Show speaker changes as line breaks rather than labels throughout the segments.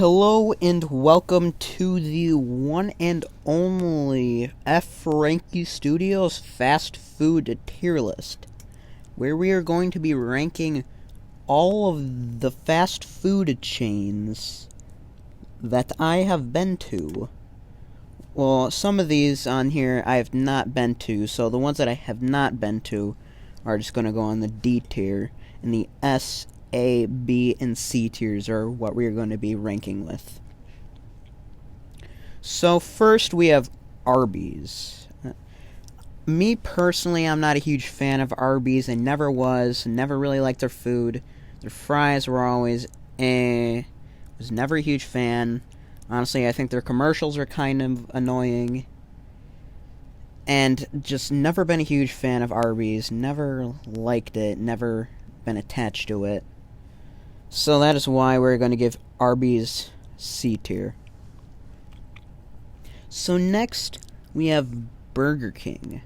Hello and welcome to the one and only F. Frankie Studios Fast Food Tier List, where we are going to be ranking all of the fast food chains that I have been to. Well, some of these on here I have not been to, so the ones that I have not been to are just going to go on the D tier, and the S, A, B, and C tiers are what we're going to be ranking with. So first we have Arby's. Me personally, I'm not a huge fan of Arby's. I never was. Never really liked their food. Their fries were always Was never a huge fan. Honestly, I think their commercials are kind of annoying. And just never been a huge fan of Arby's. Never liked it. Never been attached to it. So that is why we're going to give Arby's C tier. So next, we have Burger King.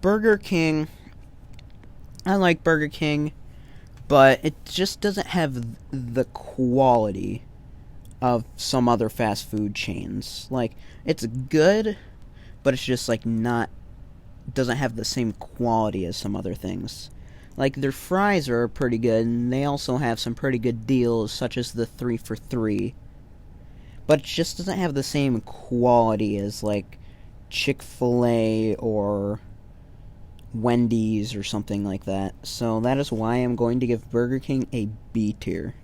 Burger King, I like Burger King, but it just doesn't have the quality of some other fast food chains. Like, it's good, but it's just like doesn't have the same quality as some other things. Like, their fries are pretty good, and they also have some pretty good deals, such as the 3 for $3. But it just doesn't have the same quality as, like, Chick-fil-A or Wendy's or something like that. So that is why I'm going to give Burger King a B tier.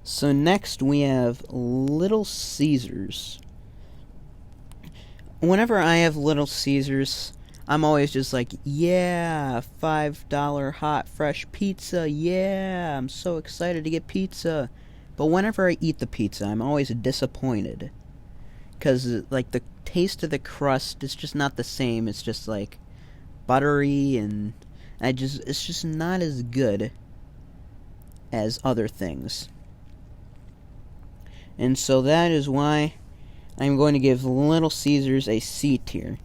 So next we have Little Caesars. Whenever I have Little Caesars, I'm always just like, yeah, $5 hot fresh pizza, yeah, I'm so excited to get pizza. But whenever I eat the pizza, I'm always disappointed. Because, like, the taste of the crust is just not the same. It's just, like, buttery, and it's just not as good as other things. And so that is why I'm going to give Little Caesars a C tier.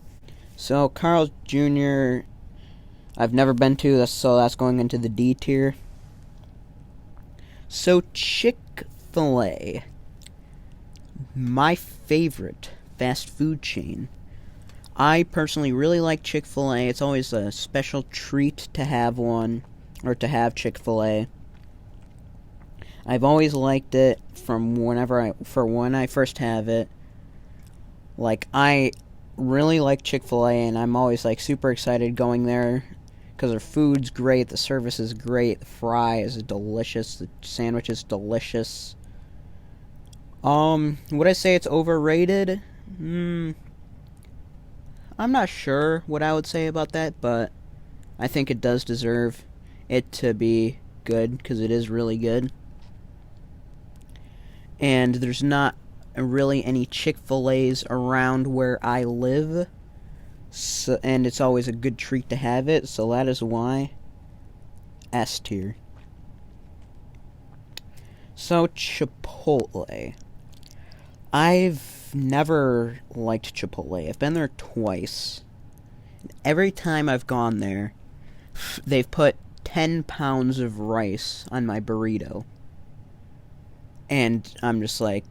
So Carl's Jr., I've never been to, so that's going into the D tier. So Chick-fil-A, my favorite fast food chain. I personally really like Chick-fil-A. It's always a special treat to have one, or to have Chick-fil-A. I've always liked it from when I first have it. Like, I really like Chick-fil-A, and I'm always, like, super excited going there, because their food's great, the service is great, the fry is delicious, the sandwich is delicious. Would I say it's overrated? I'm not sure what I would say about that, but I think it does deserve it to be good, because it is really good. And there's not really any Chick-fil-A's around where I live, so, and it's always a good treat to have it, so that is why S tier. So Chipotle. I've never liked Chipotle. I've been there twice. Every time I've gone there, they've put 10 pounds of rice on my burrito. And I'm just like,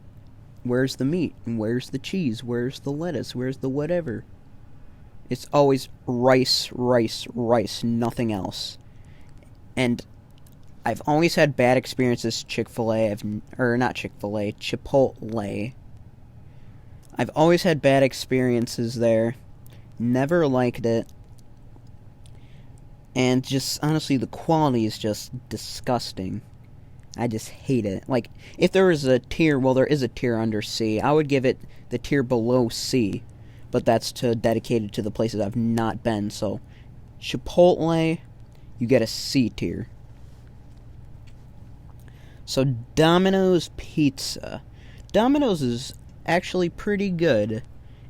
where's the meat? Where's the cheese? Where's the lettuce? Where's the whatever? It's always rice, rice, rice, nothing else. And I've always had bad experiences Chipotle. I've always had bad experiences there. Never liked it. And just, honestly, the quality is just disgusting. I just hate it. Like, if there was a tier, well, there is a tier under C. I would give it the tier below C. But that's dedicated to the places I've not been. So, Chipotle, you get a C tier. So, Domino's Pizza. Domino's is actually pretty good,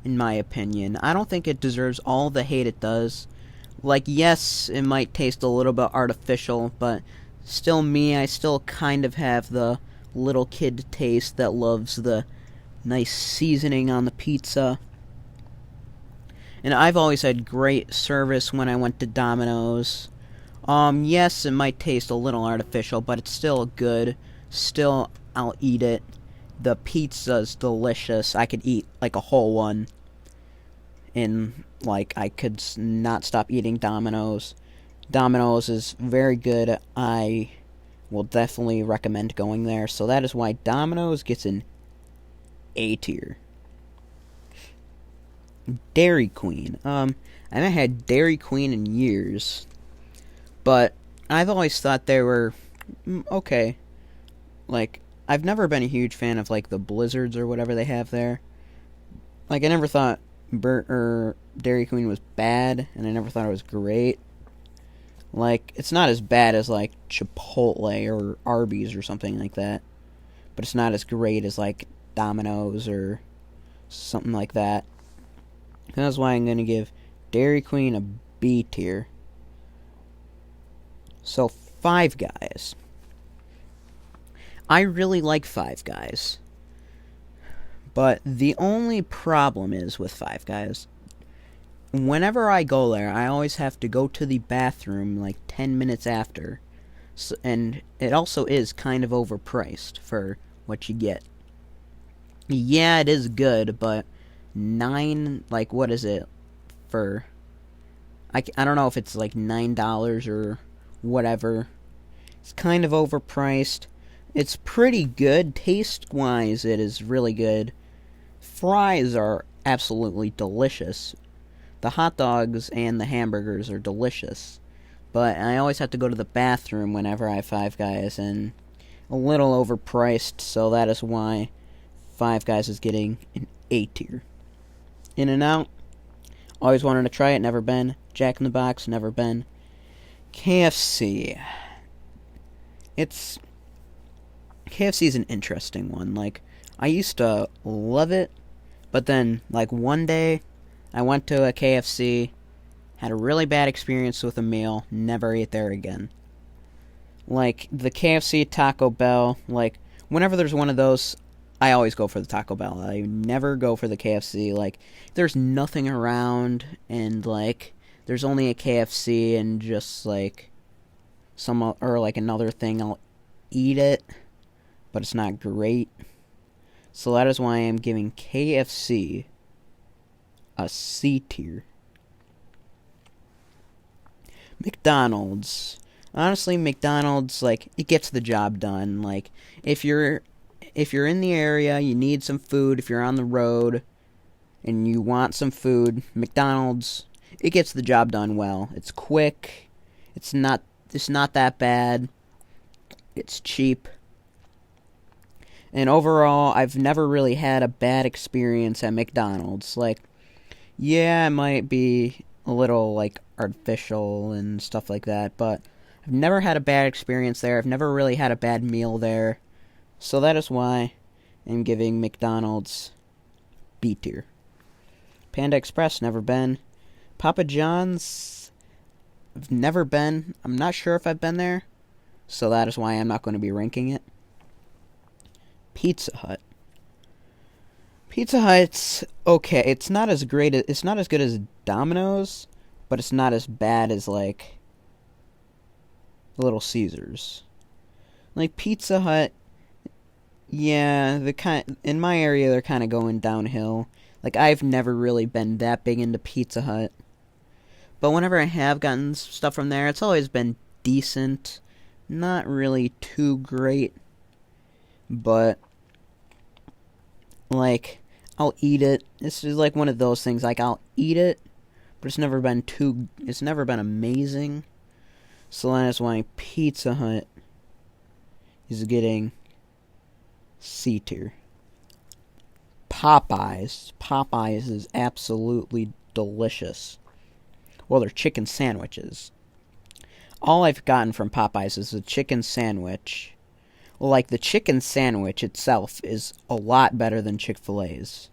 in my opinion. I don't think it deserves all the hate it does. Like, yes, it might taste a little bit artificial, but still I still kind of have the little kid taste that loves the nice seasoning on the pizza. And I've always had great service when I went to Domino's. Yes, it might taste a little artificial, but it's still good. Still, I'll eat it. The pizza's delicious. I could eat like a whole one. And like I could not stop eating Domino's. Domino's is very good. I will definitely recommend going there. So that is why Domino's gets an A tier. Dairy Queen. I haven't had Dairy Queen in years, but I've always thought they were okay. Like, I've never been a huge fan of like the blizzards or whatever they have there. Like, I never thought Dairy Queen was bad, and I never thought it was great. Like, it's not as bad as like Chipotle or Arby's or something like that, but it's not as great as like Domino's or something like that. That's why I'm gonna give Dairy Queen a B tier. So, Five Guys. I really like Five Guys. But the only problem is with Five Guys, whenever I go there, I always have to go to the bathroom like 10 minutes after. So, and it also is kind of overpriced for what you get. Yeah, it is good, but like, what is it? I don't know if it's like $9 or whatever. It's kind of overpriced. It's pretty good. Taste-wise, it is really good. Fries are absolutely delicious. The hot dogs and the hamburgers are delicious. But I always have to go to the bathroom whenever I have Five Guys, and a little overpriced, so that is why Five Guys is getting an A tier. In-N-Out, always wanted to try it, never been. Jack in the Box, never been. KFC. KFC is an interesting one. Like, I used to love it, but then, like, one day, I went to a KFC, had a really bad experience with a meal, never ate there again. Like, the KFC, Taco Bell, like, whenever there's one of those, I always go for the Taco Bell. I never go for the KFC. Like, there's nothing around, and, like, there's only a KFC, and just, like, like, another thing, I'll eat it, but it's not great. So that is why I'm giving KFC a C tier. McDonald's. Honestly, McDonald's, like, it gets the job done. Like, if you're in the area, you need some food, if you're on the road and you want some food, McDonald's, it gets the job done well. It's quick. It's not that bad. It's cheap. And overall, I've never really had a bad experience at McDonald's. Like, yeah, it might be a little, like, artificial and stuff like that, but I've never had a bad experience there. I've never really had a bad meal there. So that is why I'm giving McDonald's B tier. Panda Express, never been. Papa John's, I've never been. I'm not sure if I've been there. So that is why I'm not going to be ranking it. Pizza Hut. Pizza Hut's okay. It's not as good as Domino's, but it's not as bad as like Little Caesars. Like Pizza Hut, yeah, in my area they're kind of going downhill. Like I've never really been that big into Pizza Hut, but whenever I have gotten stuff from there, it's always been decent. Not really too great, but like I'll eat it. This is like one of those things. Like I'll eat it, but it's never been amazing. So that's why Pizza Hut is getting C tier. Popeyes. Popeyes is absolutely delicious. Well, they're chicken sandwiches. All I've gotten from Popeyes is a chicken sandwich. Like, the chicken sandwich itself is a lot better than Chick-fil-A's.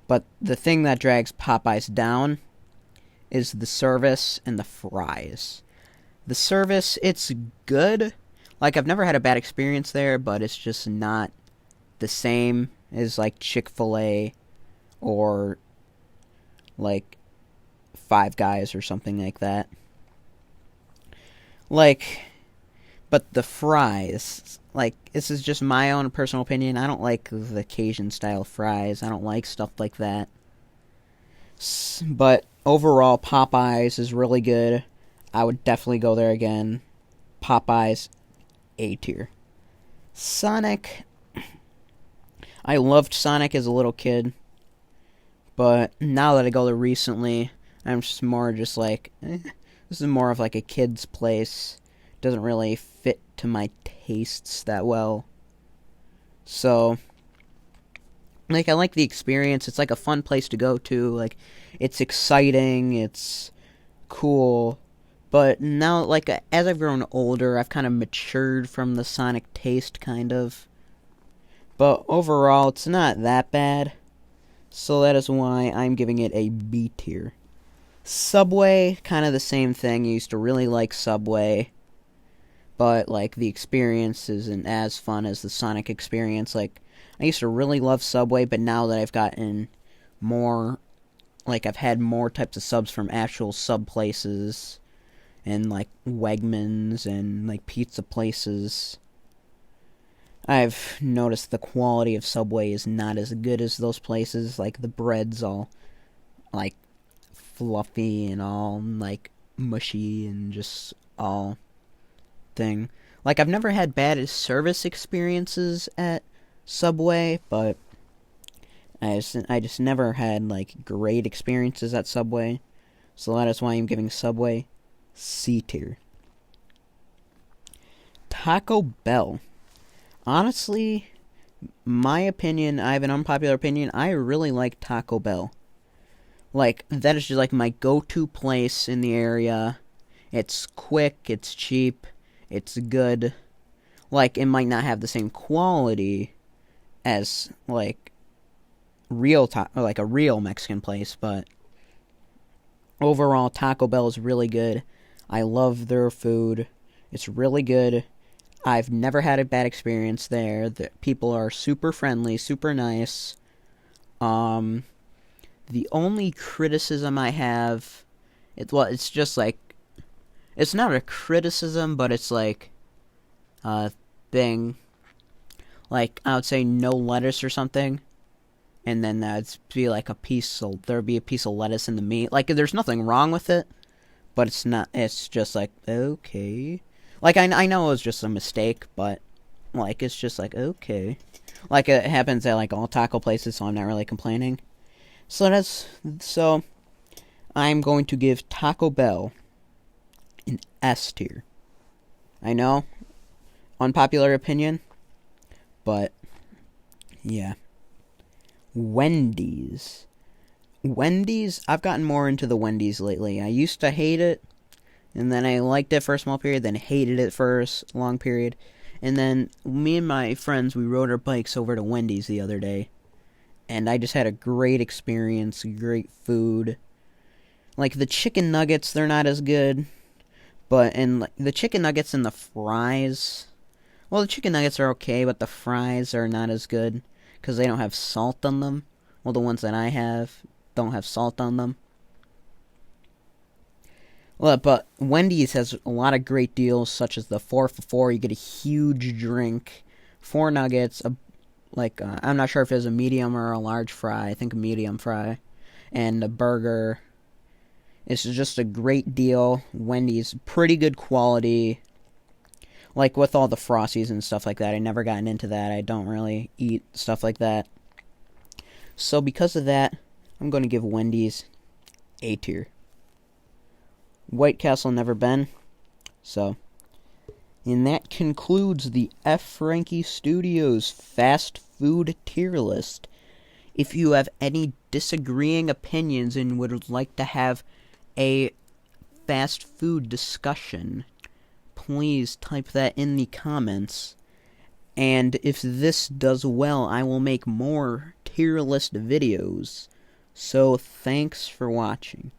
But the thing that drags Popeyes down is the service and the fries. The service, it's good. Like, I've never had a bad experience there, but it's just not the same as, like, Chick-fil-A or, like, Five Guys or something like that. Like, But the fries, like, this is just my own personal opinion. I don't like the Cajun style fries. I don't like stuff like that. But overall, Popeyes is really good. I would definitely go there again. Popeyes, A tier. Sonic, I loved Sonic as a little kid. But now that I go there recently, I'm just more just like, this is more of like a kid's place. Doesn't really fit to my tastes that well. So, like, I like the experience. It's like a fun place to go to. Like, it's exciting. It's cool. But now, like, as I've grown older, I've kind of matured from the Sonic taste, kind of. But overall, it's not that bad. So that is why I'm giving it a B tier. Subway, kind of the same thing. I used to really like Subway. But, like, the experience isn't as fun as the Sonic experience. Like, I used to really love Subway, but now that I've gotten more, like, I've had more types of subs from actual sub places, and, like, Wegmans, and, like, pizza places, I've noticed the quality of Subway is not as good as those places. Like, the bread's all, like, fluffy and all, like, mushy and just all thing. Like, I've never had bad service experiences at Subway, but I just never had, like, great experiences at Subway. So that is why I'm giving Subway C tier. Taco Bell. Honestly, my opinion, I have an unpopular opinion, I really like Taco Bell. Like, that is just like my go-to place in the area. It's quick, it's cheap, it's good. Like, it might not have the same quality as, like, like a real Mexican place, but overall, Taco Bell is really good. I love their food. It's really good. I've never had a bad experience there. The people are super friendly, super nice. The only criticism I have, it's just like, it's not a criticism, but it's like a thing. Like, I would say no lettuce or something, and then that'd be like there'd be a piece of lettuce in the meat. Like, there's nothing wrong with it, but it's not, it's just like, okay. Like, I know it was just a mistake, but, like, it's just like, okay. Like, it happens at, like, all taco places, so I'm not really complaining. So, I'm going to give Taco Bell an S tier. I know, unpopular opinion, but, yeah. Wendy's. I've gotten more into the Wendy's lately. I used to hate it, and then I liked it for a small period, then hated it for a long period. And then me and my friends, we rode our bikes over to Wendy's the other day. And I just had a great experience, great food. Like, the chicken nuggets, they're not as good. But, and the chicken nuggets and the fries, well, the chicken nuggets are okay, but the fries are not as good, because they don't have salt on them. Well, the ones that I have don't have salt on them. Well, but Wendy's has a lot of great deals, such as the 4 for $4. You get a huge drink, 4 nuggets, I'm not sure if it's a medium or a large fry. I think a medium fry, and a burger. It's just a great deal. Wendy's, pretty good quality. Like, with all the Frosties and stuff like that, I never gotten into that. I don't really eat stuff like that. So because of that, I'm going to give Wendy's A tier. White Castle, never been. So, and that concludes the F. Frankie Studios fast food tier list. If you have any disagreeing opinions and would like to have a fast food discussion, please type that in the comments. And if this does well, I will make more tier list videos. So, thanks for watching.